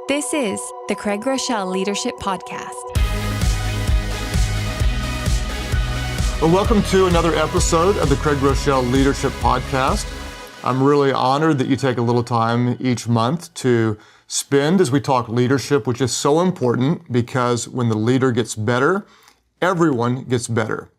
This is the Craig Groeschel Leadership Podcast. Well, welcome to another episode of the Craig Groeschel Leadership Podcast. I'm really honored that you take a little time each month to spend as we talk leadership, which is so important because when the leader gets better, everyone gets better.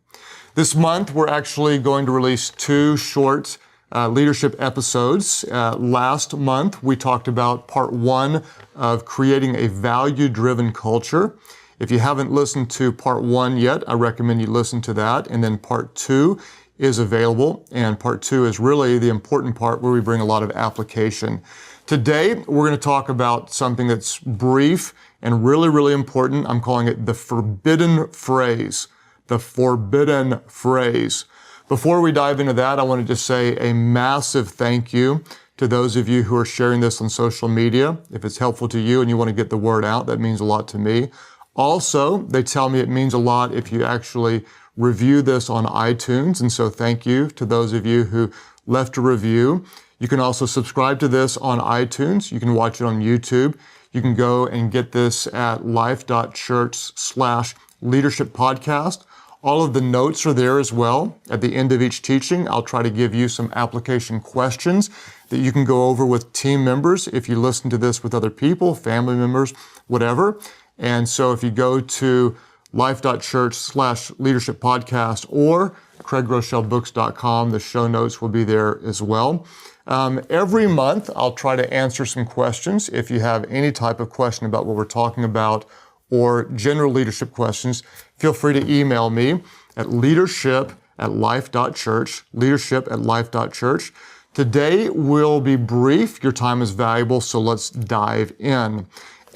This month, we're actually going to release two short leadership episodes. Last month, we talked about part one of creating a value-driven culture. If you haven't listened to part one yet, I recommend you listen to that. And then part two is available. And part two is really the important part where we bring a lot of application. Today, we're going to talk about something that's brief and really, really important. I'm calling it the forbidden phrase. The forbidden phrase. Before we dive into that, I want to just say a massive thank you to those of you who are sharing this on social media. If it's helpful to you and you want to get the word out, that means a lot to me. Also, they tell me it means a lot if you actually review this on iTunes. And so thank you to those of you who left a review. You can also subscribe to this on iTunes. You can watch it on YouTube. You can go and get this at Life.Church/Leadership Podcast. All of the notes are there as well. At the end of each teaching, I'll try to give you some application questions that you can go over with team members if you listen to this with other people, family members, whatever. And so if you go to Life.Church/Leadership Podcast or CraigGroeschelBooks.com, the show notes will be there as well. Every month, I'll try to answer some questions. If you have any type of question about what we're talking about or general leadership questions, feel free to email me at leadership@life.church, leadership@life.church. Today will be brief. Your time is valuable, so let's dive in.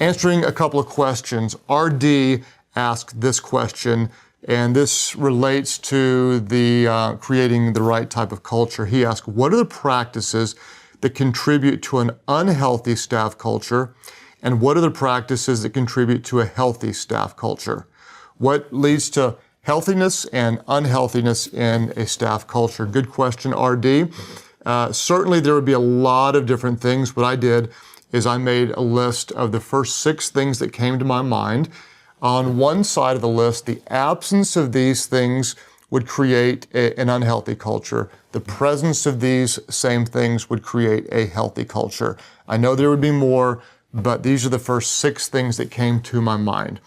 Answering a couple of questions. RD asked this question, and this relates to the creating the right type of culture. He asked, what are the practices that contribute to an unhealthy staff culture, and what are the practices that contribute to a healthy staff culture? What leads to healthiness and unhealthiness in a staff culture? Good question, RD. Certainly there would be a lot of different things. What I did is I made a list of the first 6 things that came to my mind. On one side of the list, the absence of these things would create an unhealthy culture. The presence of these same things would create a healthy culture. I know there would be more, but these are the first 6 things that came to my mind.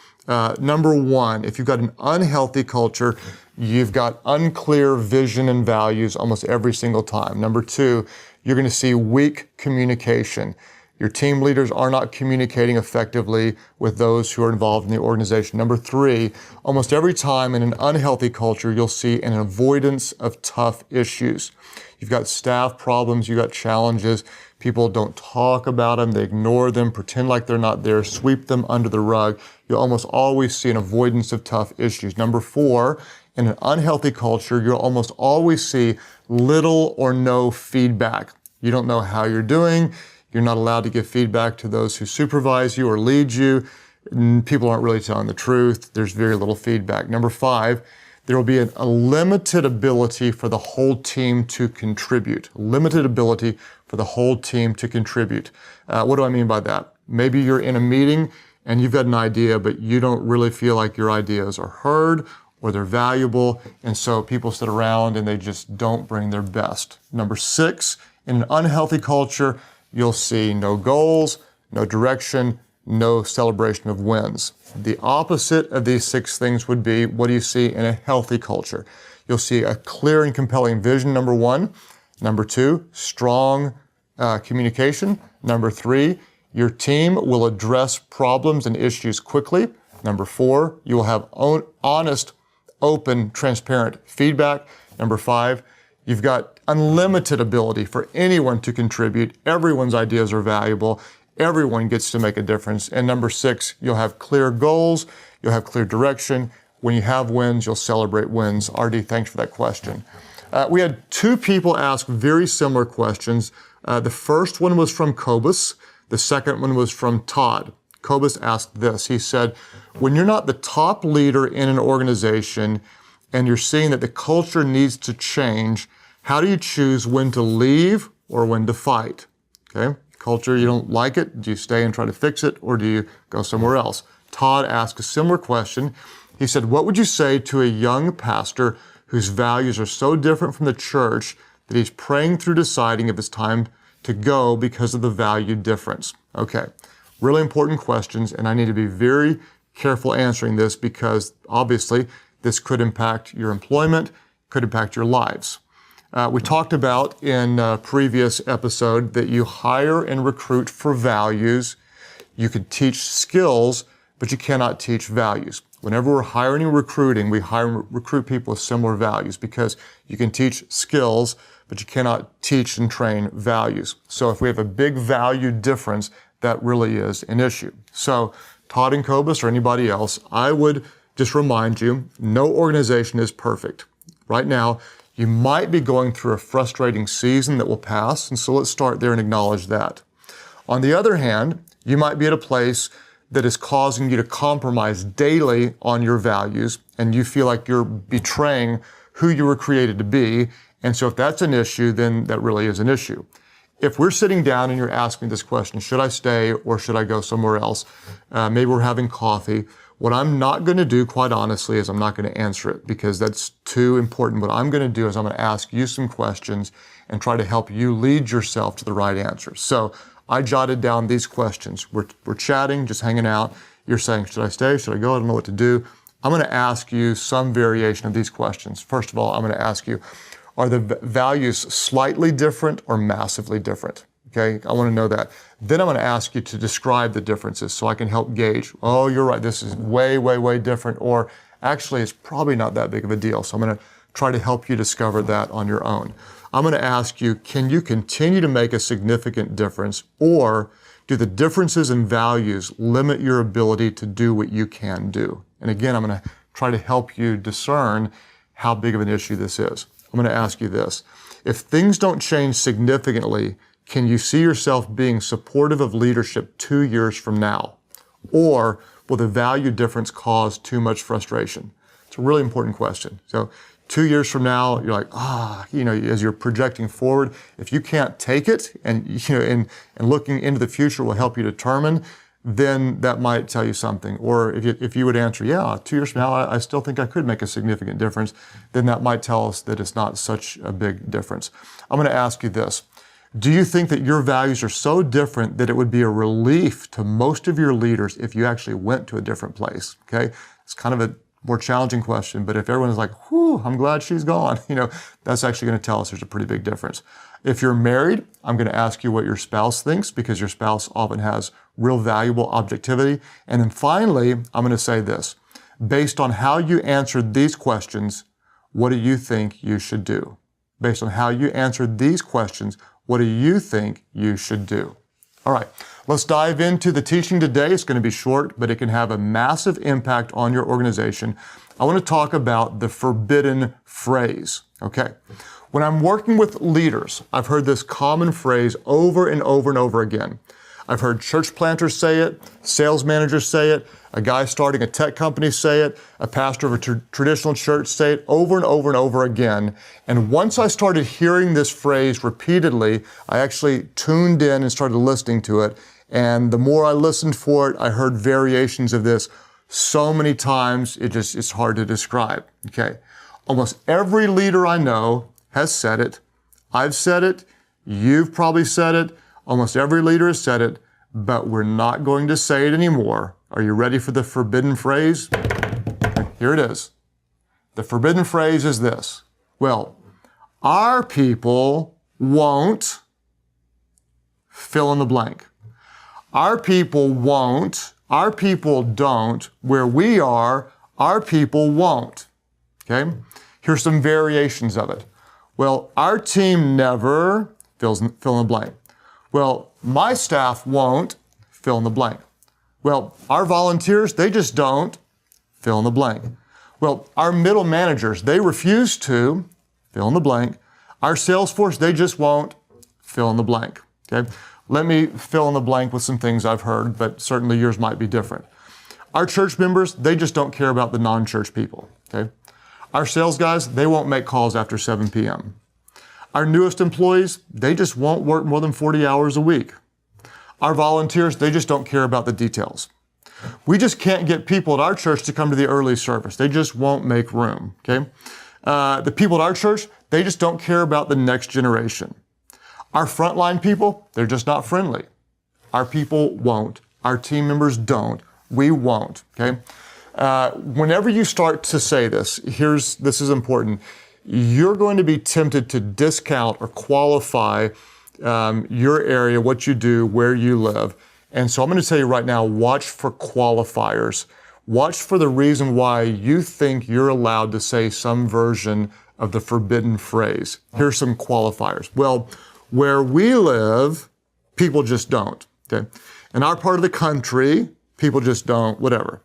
Number 1, if you've got an unhealthy culture, you've got unclear vision and values almost every single time. Number 2, you're going to see weak communication. Your team leaders are not communicating effectively with those who are involved in the organization. Number 3, almost every time in an unhealthy culture, you'll see an avoidance of tough issues. You've got staff problems, you've got challenges. People don't talk about them, they ignore them, pretend like they're not there, sweep them under the rug. You'll almost always see an avoidance of tough issues. Number 4, in an unhealthy culture, you'll almost always see little or no feedback. You don't know how you're doing. You're not allowed to give feedback to those who supervise you or lead you. People aren't really telling the truth. There's very little feedback. Number 5, there will be a limited ability for the whole team to contribute. Limited ability for the whole team to contribute. What do I mean by that? Maybe you're in a meeting and you've got an idea, but you don't really feel like your ideas are heard or they're valuable, and so people sit around and they just don't bring their best. Number 6, in an unhealthy culture, you'll see no goals, no direction, no celebration of wins. The opposite of these 6 things would be, what do you see in a healthy culture? You'll see a clear and compelling vision, number 1. Number 2, strong communication. Number 3, your team will address problems and issues quickly. Number 4, you will have honest, open, transparent feedback. Number 5, you've got unlimited ability for anyone to contribute. Everyone's ideas are valuable. Everyone gets to make a difference. And number 6, you'll have clear goals. You'll have clear direction. When you have wins, you'll celebrate wins. RD, thanks for that question. We had 2 people ask very similar questions. The first one was from Cobus. The second one was from Todd. Cobus asked this. He said, when you're not the top leader in an organization and you're seeing that the culture needs to change, how do you choose when to leave or when to fight? Okay. Culture, you don't like it? Do you stay and try to fix it, or do you go somewhere else? Todd asked a similar question. He said, what would you say to a young pastor whose values are so different from the church that he's praying through deciding if it's time to go because of the value difference? Okay, really important questions, and I need to be very careful answering this because obviously this could impact your employment, could impact your lives. We talked about in a previous episode that you hire and recruit for values. You can teach skills, but you cannot teach values. Whenever we're hiring and recruiting, we hire and recruit people with similar values because you can teach skills, but you cannot teach and train values. So if we have a big value difference, that really is an issue. So Todd and Cobus or anybody else, I would just remind you, no organization is perfect. Right now, you might be going through a frustrating season that will pass, and so let's start there and acknowledge that. On the other hand, you might be at a place that is causing you to compromise daily on your values, and you feel like you're betraying who you were created to be, and so if that's an issue, then that really is an issue. If we're sitting down and you're asking this question, should I stay or should I go somewhere else? Maybe we're having coffee. What I'm not going to do, quite honestly, is I'm not going to answer it because that's too important. What I'm going to do is I'm going to ask you some questions and try to help you lead yourself to the right answer. So I jotted down these questions. We're chatting, just hanging out. You're saying, should I stay? Should I go? I don't know what to do. I'm going to ask you some variation of these questions. First of all, I'm going to ask you, are the values slightly different or massively different? Okay, I want to know that. Then I'm going to ask you to describe the differences so I can help gauge, oh, you're right, this is way, way, way different, or actually it's probably not that big of a deal. So I'm going to try to help you discover that on your own. I'm going to ask you, can you continue to make a significant difference, or do the differences in values limit your ability to do what you can do? And again, I'm going to try to help you discern how big of an issue this is. I'm going to ask you this. If things don't change significantly, can you see yourself being supportive of leadership 2 years from now? Or will the value difference cause too much frustration? It's a really important question. So 2 years from now, you're like, as you're projecting forward, if you can't take it and looking into the future will help you determine, then that might tell you something. Or if you would answer, 2 years from now, I still think I could make a significant difference, then that might tell us that it's not such a big difference. I'm going to ask you this. Do you think that your values are so different that it would be a relief to most of your leaders if you actually went to a different place? Okay, it's kind of a more challenging question, but if everyone is like, whew, I'm glad she's gone, that's actually going to tell us there's a pretty big difference. If you're married, I'm going to ask you what your spouse thinks because your spouse often has real valuable objectivity. And then finally, I'm going to say this. Based on how you answered these questions, what do you think you should do? Based on how you answered these questions, what do you think you should do? All right, let's dive into the teaching today. It's going to be short, but it can have a massive impact on your organization. I want to talk about the forbidden phrase, okay? When I'm working with leaders, I've heard this common phrase over and over and over again. I've heard church planters say it, sales managers say it, a guy starting a tech company say it, a pastor of a traditional church say it over and over and over again. And once I started hearing this phrase repeatedly, I actually tuned in and started listening to it. And the more I listened for it, I heard variations of this so many times, it's hard to describe, okay? Almost every leader I know has said it. I've said it. You've probably said it. Almost every leader has said it, but we're not going to say it anymore. Are you ready for the forbidden phrase? Here it is. The forbidden phrase is this. Well, our people won't fill in the blank. Our people won't, our people don't, where we are, our people won't. Okay? Here's some variations of it. Well, our team never fill in the blank. Well, my staff won't fill in the blank. Well, our volunteers, they just don't fill in the blank. Well, our middle managers, they refuse to fill in the blank. Our sales force, they just won't fill in the blank. Okay? Let me fill in the blank with some things I've heard, but certainly yours might be different. Our church members, they just don't care about the non-church people. Okay? Our sales guys, they won't make calls after 7 p.m. Our newest employees, they just won't work more than 40 hours a week. Our volunteers, they just don't care about the details. We just can't get people at our church to come to the early service. They just won't make room, okay? The people at our church, they just don't care about the next generation. Our frontline people, they're just not friendly. Our people won't. Our team members don't. We won't, okay? Whenever you start to say this, this is important. You're going to be tempted to discount or qualify your area, what you do, where you live. And so I'm going to tell you right now, watch for qualifiers. Watch for the reason why you think you're allowed to say some version of the forbidden phrase. Here's some qualifiers. Well, where we live, people just don't, okay? In our part of the country, people just don't, whatever.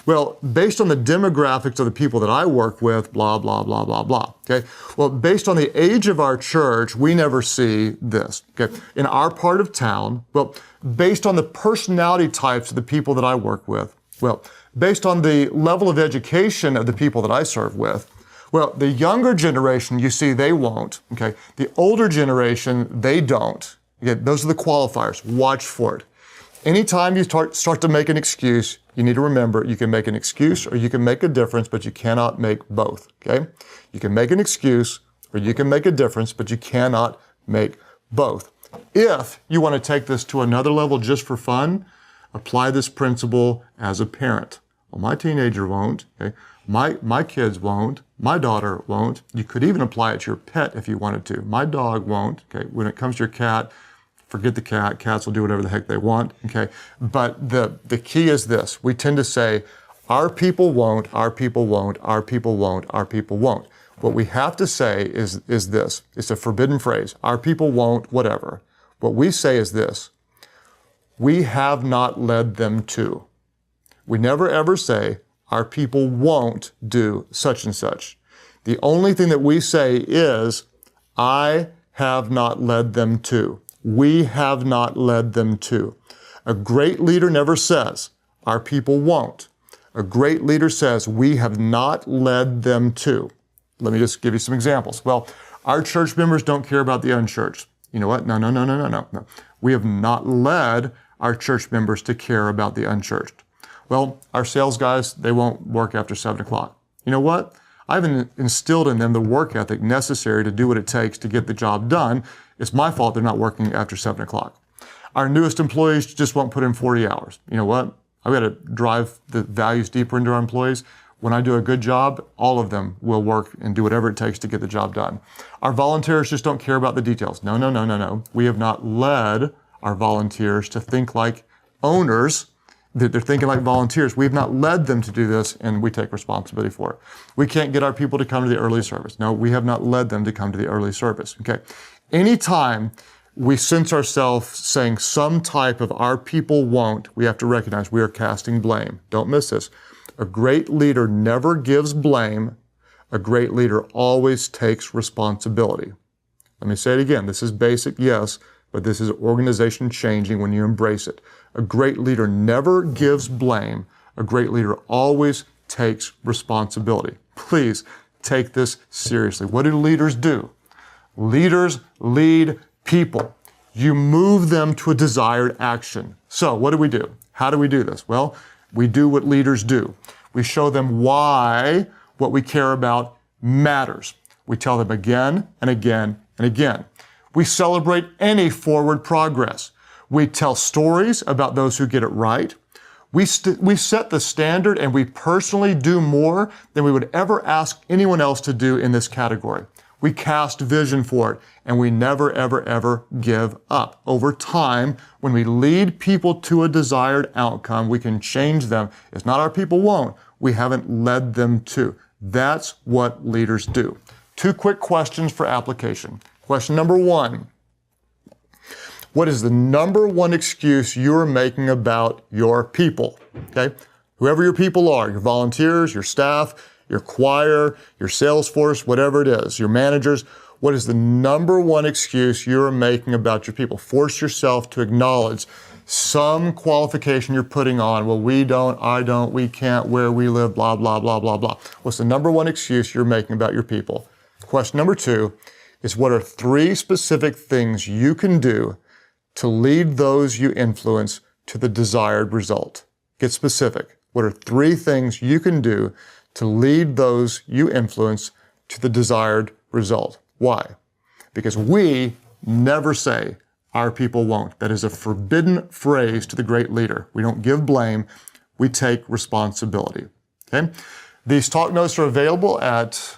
Well, based on the demographics of the people that I work with, blah, blah, blah, blah, blah, okay? Well, based on the age of our church, we never see this, okay? In our part of town, well, based on the personality types of the people that I work with, well, based on the level of education of the people that I serve with, well, the younger generation, you see, they won't, okay? The older generation, they don't. Okay, those are the qualifiers. Watch for it. Anytime you start to make an excuse, you need to remember you can make an excuse or you can make a difference, but you cannot make both, okay? You can make an excuse or you can make a difference, but you cannot make both. If you want to take this to another level just for fun, apply this principle as a parent. Well, my teenager won't, okay? My kids won't. My daughter won't. You could even apply it to your pet if you wanted to. My dog won't, okay? When it comes to your cat, forget the cat. Cats will do whatever the heck they want, okay? But the key is this. We tend to say, our people won't, our people won't, our people won't, our people won't. What we have to say is this. It's a forbidden phrase. Our people won't, whatever. What we say is this. We have not led them to. We never ever say, our people won't do such and such. The only thing that we say is, I have not led them to. We have not led them to. A great leader never says, our people won't. A great leader says, we have not led them to. Let me just give you some examples. Well, our church members don't care about the unchurched. You know what? No. We have not led our church members to care about the unchurched. Well, our sales guys, they won't work after 7 o'clock. You know what? I've instilled in them the work ethic necessary to do what it takes to get the job done. It's my fault they're not working after 7 o'clock. Our newest employees just won't put in 40 hours. You know what? I've got to drive the values deeper into our employees. When I do a good job, all of them will work and do whatever it takes to get the job done. Our volunteers just don't care about the details. No. We have not led our volunteers to think like owners. They're thinking like volunteers. We've not led them to do this, and we take responsibility for it. We can't get our people to come to the early service. No, we have not led them to come to the early service, okay? Anytime we sense ourselves saying some type of our people won't, we have to recognize we are casting blame. Don't miss this. A great leader never gives blame. A great leader always takes responsibility. Let me say it again. This is basic, yes, but this is organization changing when you embrace it. A great leader never gives blame. A great leader always takes responsibility. Please take this seriously. What do leaders do? Leaders lead people. You move them to a desired action. So what do? How do we do this? Well, we do what leaders do. We show them why what we care about matters. We tell them again and again and again. We celebrate any forward progress. We tell stories about those who get it right. We set the standard and we personally do more than we would ever ask anyone else to do in this category. We cast vision for it and we never, ever, ever give up. Over time, when we lead people to a desired outcome, we can change them. It's not our people won't. We haven't led them to. That's what leaders do. 2 quick questions for application. Question number 1. What is the number 1 excuse you're making about your people? Okay? Whoever your people are, your volunteers, your staff, your choir, your sales force, whatever it is, your managers, what is the number 1 excuse you're making about your people? Force yourself to acknowledge some qualification you're putting on. Well, we don't, I don't, we can't, where we live, blah, blah, blah, blah, blah. What's the number 1 excuse you're making about your people? Question number 2 is what are 3 specific things you can do to lead those you influence to the desired result? Get specific. What are 3 things you can do to lead those you influence to the desired result? Why? Because we never say, our people won't. That is a forbidden phrase to the great leader. We don't give blame. We take responsibility. Okay? These talk notes are available at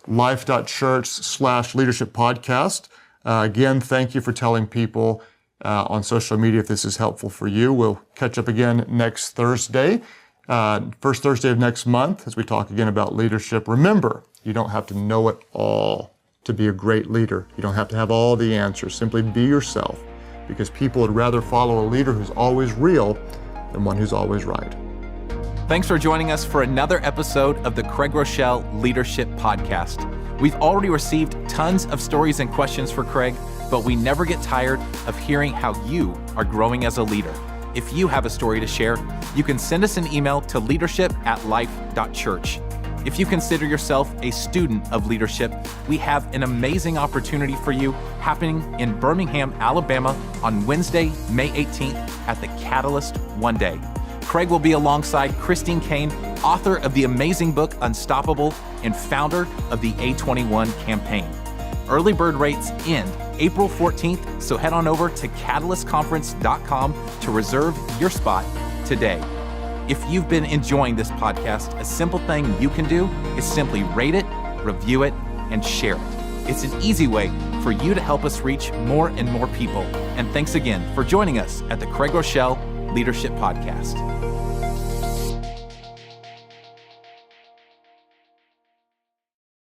Life.Church/Leadership Podcast. Again, thank you for telling people on social media if this is helpful for you. We'll catch up again next Thursday, first Thursday of next month, as we talk again about leadership. Remember, you don't have to know it all to be a great leader. You don't have to have all the answers. Simply be yourself, because people would rather follow a leader who's always real than one who's always right. Thanks for joining us for another episode of the Craig Groeschel Leadership Podcast. We've already received tons of stories and questions for Craig, but we never get tired of hearing how you are growing as a leader. If you have a story to share, you can send us an email to leadership@life.church. If you consider yourself a student of leadership, we have an amazing opportunity for you happening in Birmingham, Alabama on Wednesday, May 18th at the Catalyst One Day. Craig will be alongside Christine Kane, author of the amazing book Unstoppable and founder of the A21 campaign. Early bird rates end April 14th, so head on over to catalystconference.com to reserve your spot today. If you've been enjoying this podcast, a simple thing you can do is simply rate it, review it, and share it. It's an easy way for you to help us reach more and more people. And thanks again for joining us at the Craig Groeschel Leadership Podcast.